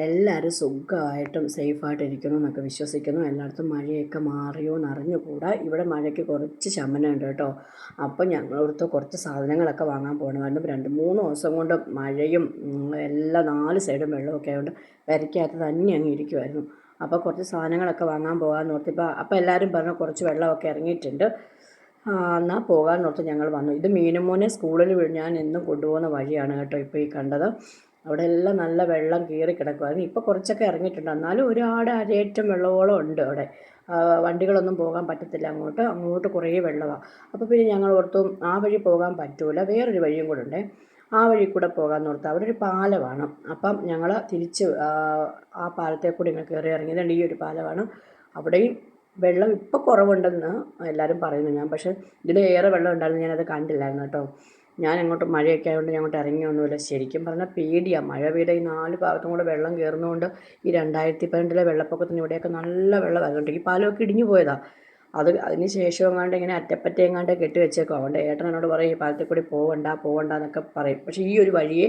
എല്ലാവരും സുഖമായിട്ടും സേഫായിട്ട് ഇരിക്കുന്നു എന്നൊക്കെ വിശ്വസിക്കുന്നു. എല്ലായിടത്തും മഴയൊക്കെ മാറിയോ എന്നറിഞ്ഞുകൂടാ. ഇവിടെ മഴയ്ക്ക് കുറച്ച് ശമനമുണ്ട് കേട്ടോ. അപ്പം ഞങ്ങളടുത്ത് കുറച്ച് സാധനങ്ങളൊക്കെ വാങ്ങാൻ പോകണമായിരുന്നു. 2-3 ദിവസം കൊണ്ട് മഴയും എല്ലാ 4 സൈഡും വെള്ളമൊക്കെ ആയതുകൊണ്ട് പെരയ്ക്കകത്ത് തന്നെ അങ്ങ് ഇരിക്കുമായിരുന്നു. അപ്പോൾ കുറച്ച് സാധനങ്ങളൊക്കെ വാങ്ങാൻ പോകാമെന്ന് ഓർത്തിപ്പോൾ അപ്പോൾ എല്ലാവരും പറഞ്ഞു കുറച്ച് വെള്ളമൊക്കെ ഇറങ്ങിയിട്ടുണ്ട്, എന്നാൽ പോകാമെന്ന് ഓർത്ത് ഞങ്ങൾ വന്നു. ഇത് മീനുമോനെ സ്കൂളിൽ ഞാൻ എന്നും കൊണ്ടുപോകുന്ന വഴിയാണ് കേട്ടോ ഇപ്പോൾ ഈ കണ്ടത്. അവിടെ എല്ലാം നല്ല വെള്ളം കയറി കിടക്കുമായിരുന്നു. ഇപ്പോൾ കുറച്ചൊക്കെ ഇറങ്ങിയിട്ടുണ്ട്, എന്നാലും ഒരാടെ അരയേറ്റം വെള്ളമോളം ഉണ്ട് അവിടെ. വണ്ടികളൊന്നും പോകാൻ പറ്റത്തില്ല, അങ്ങോട്ട് കുറേ വെള്ളമാണ്. അപ്പോൾ പിന്നെ ഞങ്ങൾ ഓർത്തു ആ വഴി പോകാൻ പറ്റൂല, വേറൊരു വഴിയും കൂടെ ഉണ്ട്, ആ വഴി കൂടെ പോകാമെന്ന് ഓർത്ത്. അവിടെ ഒരു പാലമാണ്. അപ്പം ഞങ്ങൾ തിരിച്ച് ആ പാലത്തെ കൂടി ഇങ്ങനെ കയറി ഇറങ്ങിയതുകൊണ്ട് ഈ ഒരു പാലമാണ്. അവിടെയും വെള്ളം ഇപ്പോൾ കുറവുണ്ടെന്ന് എല്ലാവരും പറയുന്നു. ഞാൻ പക്ഷേ ഇതിലേറെ വെള്ളം ഉണ്ടായിരുന്നു, ഞാനത് കണ്ടില്ലായിരുന്നു കേട്ടോ. ഞാൻ അങ്ങോട്ട് മഴയൊക്കെ ആയതുകൊണ്ട് ഞാൻ അങ്ങോട്ട് ഇറങ്ങിയൊന്നുമില്ല. ശരിക്കും പറഞ്ഞാൽ പേടിയാണ്, മഴ പെയ്ത ഈ 4 ഭാഗത്തും കൂടെ വെള്ളം കയറുന്നതുകൊണ്ട്. ഈ 2012 വെള്ളപ്പൊക്കത്തിന് ഇവിടെയൊക്കെ നല്ല വെള്ളം വരുന്നുണ്ട്. ഈ പാലമൊക്കെ ഇടിഞ്ഞു പോയതാണ്. അതിന് ശേഷം എങ്ങാണ്ട് ഇങ്ങനെ അറ്റപ്പറ്റ എങ്ങാണ്ട് കെട്ടി വെച്ചേക്കും. അതുകൊണ്ട് ഏട്ടൻ എന്നോട് പറയും ഈ പാലത്തിൽ കൂടി പോവണ്ട എന്നൊക്കെ പറയും. പക്ഷേ ഈ ഒരു വഴിയെ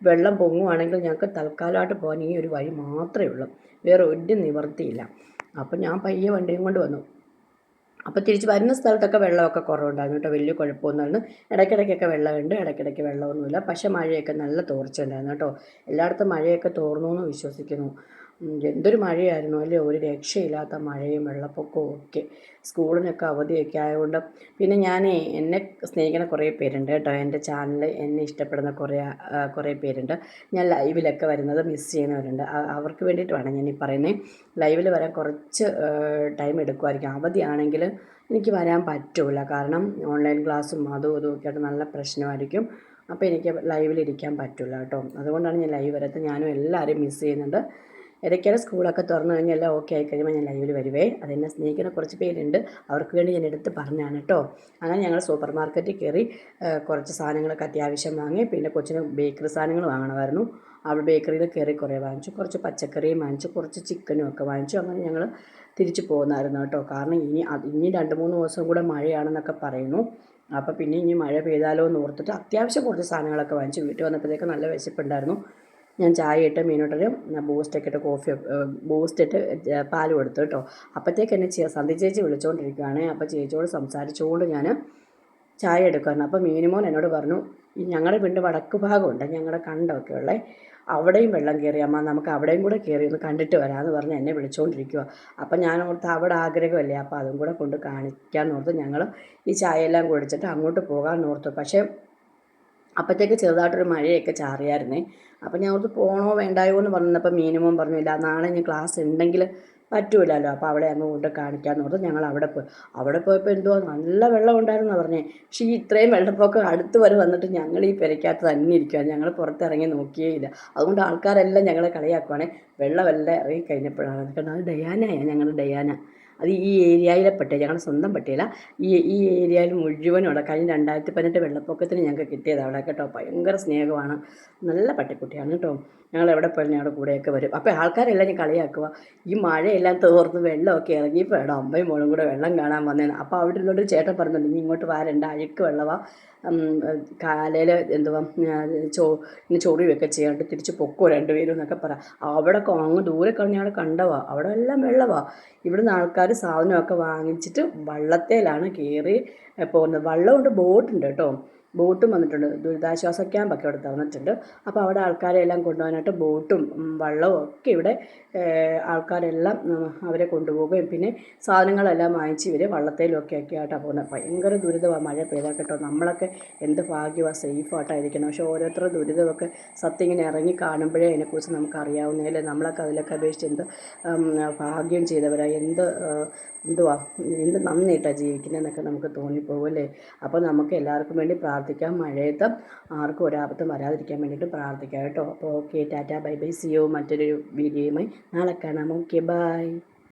വെള്ളം പൊങ്ങുവാണെങ്കിൽ ഞങ്ങൾക്ക് തൽക്കാലമായിട്ട് പോകാൻ ഈ ഒരു വഴി മാത്രമേ ഉള്ളൂ, വേറെ ഒരു നിവർത്തിയില്ല. അപ്പം ഞാൻ പയ്യെ വണ്ടിയും കൊണ്ട് വന്നു. അപ്പോൾ തിരിച്ച് വരുന്ന സ്ഥലത്തൊക്കെ വെള്ളമൊക്കെ കുറവുണ്ടായിരുന്നു കേട്ടോ, വലിയ കുഴപ്പമൊന്നുമില്ല. ഇടയ്ക്കിടയ്ക്കൊക്കെ വെള്ളമുണ്ട്, ഇടയ്ക്കിടയ്ക്ക് വെള്ളമൊന്നുമില്ല. പക്ഷേ മഴയൊക്കെ നല്ല തോർച്ച ഉണ്ടായിരുന്നു കേട്ടോ. എല്ലായിടത്തും മഴയൊക്കെ തോർന്നു എന്ന് വിശ്വസിക്കുന്നു. എന്തൊരു മഴയായിരുന്നു അല്ലേ, ഒരു രക്ഷയില്ലാത്ത മഴയും വെള്ളപ്പൊക്കവും ഒക്കെ. സ്കൂളിനൊക്കെ അവധിയൊക്കെ ആയതുകൊണ്ട്. പിന്നെ എന്നെ സ്നേഹിക്കുന്ന കുറേ പേരുണ്ട് കേട്ടോ, എൻ്റെ ചാനൽ എന്നെ ഇഷ്ടപ്പെടുന്ന കുറേ പേരുണ്ട്. ഞാൻ ലൈവിലൊക്കെ വരുന്നത് മിസ് ചെയ്യുന്നവരുണ്ട്. അവർക്ക് വേണ്ടിയിട്ടുമാണ് ഞാൻ ഈ പറയുന്നത്. ലൈവിൽ വരാൻ കുറച്ച് ടൈം എടുക്കുമായിരിക്കും. അവധിയാണെങ്കിൽ എനിക്ക് വരാൻ പറ്റില്ല, കാരണം ഓൺലൈൻ ക്ലാസ്സും അതും ഒക്കെ ആയിട്ട് നല്ല പ്രശ്നമായിരിക്കും. അപ്പോൾ എനിക്ക് ലൈവിലിരിക്കാൻ പറ്റില്ല കേട്ടോ. അതുകൊണ്ടാണ് ഞാൻ ലൈവ് വരാത്തത്. ഞാനും എല്ലാവരെയും മിസ് ചെയ്യുന്നുണ്ട്. ഇടയ്ക്കിടെ സ്കൂളൊക്കെ തുറന്നു കഴിഞ്ഞാൽ എല്ലാം ഓക്കെ ആയി കഴിയുമ്പോൾ ഞാൻ ലൈവിൽ വരുവേ. അതെന്നെ സ്നേഹിക്കുന്ന കുറച്ച് പേരുണ്ട്, അവർക്ക് വേണ്ടി ഞാൻ എടുത്ത് പറഞ്ഞാണ് കേട്ടോ. അങ്ങനെ ഞങ്ങൾ സൂപ്പർ മാർക്കറ്റിൽ കയറി കുറച്ച് സാധനങ്ങളൊക്കെ അത്യാവശ്യം വാങ്ങി. പിന്നെ കൊച്ചിന് ബേക്കറി സാധനങ്ങൾ വാങ്ങണമായിരുന്നു. അവിടെ ബേക്കറിയിൽ കയറി കുറേ വാങ്ങിച്ചു, കുറച്ച് പച്ചക്കറിയും വാങ്ങിച്ചു, കുറച്ച് ചിക്കനും ഒക്കെ വാങ്ങിച്ചു. അങ്ങനെ ഞങ്ങൾ തിരിച്ചു പോകുന്നായിരുന്നു കേട്ടോ. കാരണം ഇനി 2-3 ദിവസം കൂടെ മഴയാണെന്നൊക്കെ പറയുന്നു. അപ്പോൾ പിന്നെ ഇനി മഴ പെയ്താലോ എന്ന് ഓർത്തിട്ട് അത്യാവശ്യം കുറച്ച് സാധനങ്ങളൊക്കെ വാങ്ങിച്ചു. വീട്ടിൽ വന്നപ്പോഴത്തേക്ക് നല്ല വിശപ്പുണ്ടായിരുന്നു. ഞാൻ ചായ ഇട്ട് മീനോട്ടൊരു ബൂസ്റ്റൊക്കെ ഇട്ട് ബൂസ്റ്റ് ഇട്ട് പാൽ കൊടുത്തു കേട്ടോ. അപ്പോഴത്തേക്ക് എന്നെ സന്ധി ചേച്ചി വിളിച്ചുകൊണ്ടിരിക്കുകയാണ്. അപ്പോൾ ചേച്ചിയോട് സംസാരിച്ചുകൊണ്ട് ഞാൻ ചായ എടുക്കുമായിരുന്നു. അപ്പോൾ മീനുമോൻ എന്നോട് പറഞ്ഞു, ഈ ഞങ്ങളുടെ വീടിൻ്റെ വടക്ക് ഭാഗമുണ്ട്, ഞങ്ങളുടെ കണ്ടമൊക്കെ ഉള്ളത്, അവിടെയും വെള്ളം കയറി അമ്മ, നമുക്ക് അവിടെയും കൂടെ കയറി ഒന്ന് കണ്ടിട്ട് വരാമെന്ന് പറഞ്ഞ് എന്നെ വിളിച്ചുകൊണ്ടിരിക്കുക. അപ്പം ഞാൻ ഓർത്ത് അവിടെ ആഗ്രഹമല്ലേ, അപ്പോൾ അതും കൂടെ കൊണ്ട് കാണിക്കാമെന്ന് ഓർത്ത് ഞങ്ങൾ ഈ ചായയെല്ലാം കുടിച്ചിട്ട് അങ്ങോട്ട് പോകാമെന്ന് ഓർത്തു. പക്ഷേ അപ്പോഴത്തേക്ക് ചെറുതായിട്ടൊരു മഴയൊക്കെ ചാറിയായിരുന്നേ. അപ്പം ഞാൻ ഓർത്ത് പോകണോ വേണ്ടായോ എന്ന് പറഞ്ഞപ്പോൾ മീനുമോൻ പറഞ്ഞു, ഇല്ല നാളെ ഇനി ക്ലാസ് ഉണ്ടെങ്കിൽ പറ്റൂലല്ലോ, അപ്പോൾ അവിടെ അങ്ങ് കൊണ്ട് കാണിക്കാമെന്ന് ഓർത്ത് ഞങ്ങൾ അവിടെ പോയി. അവിടെ പോയപ്പോൾ എന്തുവാ നല്ല വെള്ളം ഉണ്ടായിരുന്നാണ് പറഞ്ഞേ. പക്ഷേ ഈ ഇത്രയും വെള്ളപ്പൊക്കം അടുത്ത് വരെ വന്നിട്ട് ഞങ്ങൾ ഈ പെരയ്ക്കകത്ത് തന്നെ ഇരിക്കുകയാണ്, ഞങ്ങൾ പുറത്തിറങ്ങി നോക്കിയേ ഇല്ല. അതുകൊണ്ട് ആൾക്കാരെല്ലാം ഞങ്ങളെ കളിയാക്കുവാണേ. വെള്ളമെല്ലാം ഇറങ്ങി കഴിഞ്ഞപ്പോഴാണ്. കാരണം അത് ഡയാനയാണ്, ഞങ്ങൾ ഡയാന. അത് ഈ ഏരിയയിലെ പട്ടിക, ഞങ്ങളുടെ സ്വന്തം പട്ടികയില. ഈ ഏരിയയിൽ മുഴുവനും അവിടെ കഴിഞ്ഞ 2018 വെള്ളപ്പൊക്കത്തിന് ഞങ്ങൾക്ക് കിട്ടിയത് അവിടെ കേട്ടോ. ഭയങ്കര സ്നേഹമാണ്, നല്ല പട്ടിക്കുട്ടിയാണ് കേട്ടോ. ഞങ്ങൾ എവിടെ പോയാലും ഞങ്ങളുടെ കൂടെയൊക്കെ വരും. അപ്പോൾ ആൾക്കാരെല്ലാം ഞാൻ കളിയാക്കുക, ഈ മഴയെല്ലാം തോർന്ന് വെള്ളമൊക്കെ ഇറങ്ങിയപ്പോൾ ഇടാം അമ്മയും മോളും കൂടെ വെള്ളം കാണാൻ വന്നേന്ന്. അപ്പോൾ അവിടെ ഇരുന്നോട്ട് ചേട്ടൻ പറഞ്ഞിട്ടുണ്ട്, നീ ഇങ്ങോട്ട് വരണ്ട, അഴുക്ക് വെള്ളമാണ്, കാലയിൽ എന്തുവാ ഇങ്ങനെ ചൊറിയൊക്കെ ചെയ്യാണ്ട് തിരിച്ച് പൊക്കോ 2 പേരും എന്നൊക്കെ പറ. അവിടെ അങ്ങ് ദൂരെ കഴിഞ്ഞ അവിടെ കണ്ടവാ, അവിടെ എല്ലാം വെള്ളമാണ്. ഇവിടുന്ന് ആൾക്കാർ സാധനമൊക്കെ വാങ്ങിച്ചിട്ട് വള്ളത്തേലാണ് കയറി പോകുന്നത്. വള്ളമുണ്ട്, ബോട്ടുണ്ട് കേട്ടോ, ബോട്ടും വന്നിട്ടുണ്ട്. ദുരിതാശ്വാസ ക്യാമ്പൊക്കെ ഇവിടെ തുറന്നിട്ടുണ്ട്. അപ്പോൾ അവിടെ ആൾക്കാരെ എല്ലാം കൊണ്ടുപോകാനായിട്ട് ബോട്ടും വള്ളവും ഒക്കെ ഇവിടെ ആൾക്കാരെല്ലാം അവരെ കൊണ്ടുപോവുകയും പിന്നെ സാധനങ്ങളെല്ലാം വാങ്ങിച്ച് ഇവർ വള്ളത്തേലൊക്കെ ആയിട്ടാണ് പോകുന്നത്. ഭയങ്കര ദുരിതമാണ് മഴ പെയ്താൽ കേട്ടോ. നമ്മളൊക്കെ എന്ത് ഭാഗ്യമാണ്, സേഫായിട്ടായിരിക്കണം. പക്ഷേ ഓരോരുത്തരുടെ ദുരിതമൊക്കെ സത്യം ഇങ്ങനെ ഇറങ്ങി കാണുമ്പോഴേ അതിനെക്കുറിച്ച് നമുക്ക് അറിയാവുന്നതല്ലേ. നമ്മളൊക്കെ അതിലൊക്കെ അപേക്ഷിച്ച് എന്ത് ഭാഗ്യം ചെയ്തവരാണ്, എന്ത് നന്നായിട്ടാണ് ജീവിക്കുന്നതെന്നൊക്കെ നമുക്ക് തോന്നിപ്പോകും അല്ലേ. അപ്പോൾ നമുക്ക് എല്ലാവർക്കും വേണ്ടി പ്രാർത്ഥിക്കാം. മഴയത്ത് ആർക്കും ഒരാപത്തും വരാതിരിക്കാൻ വേണ്ടിയിട്ട് പ്രാർത്ഥിക്കാം കേട്ടോ. അപ്പോൾ ഓക്കെ, ടാറ്റ, ബൈ ബൈ, സി യു. മറ്റൊരു വീഡിയോയുമായി നാളെ കാണാം. Okay, by.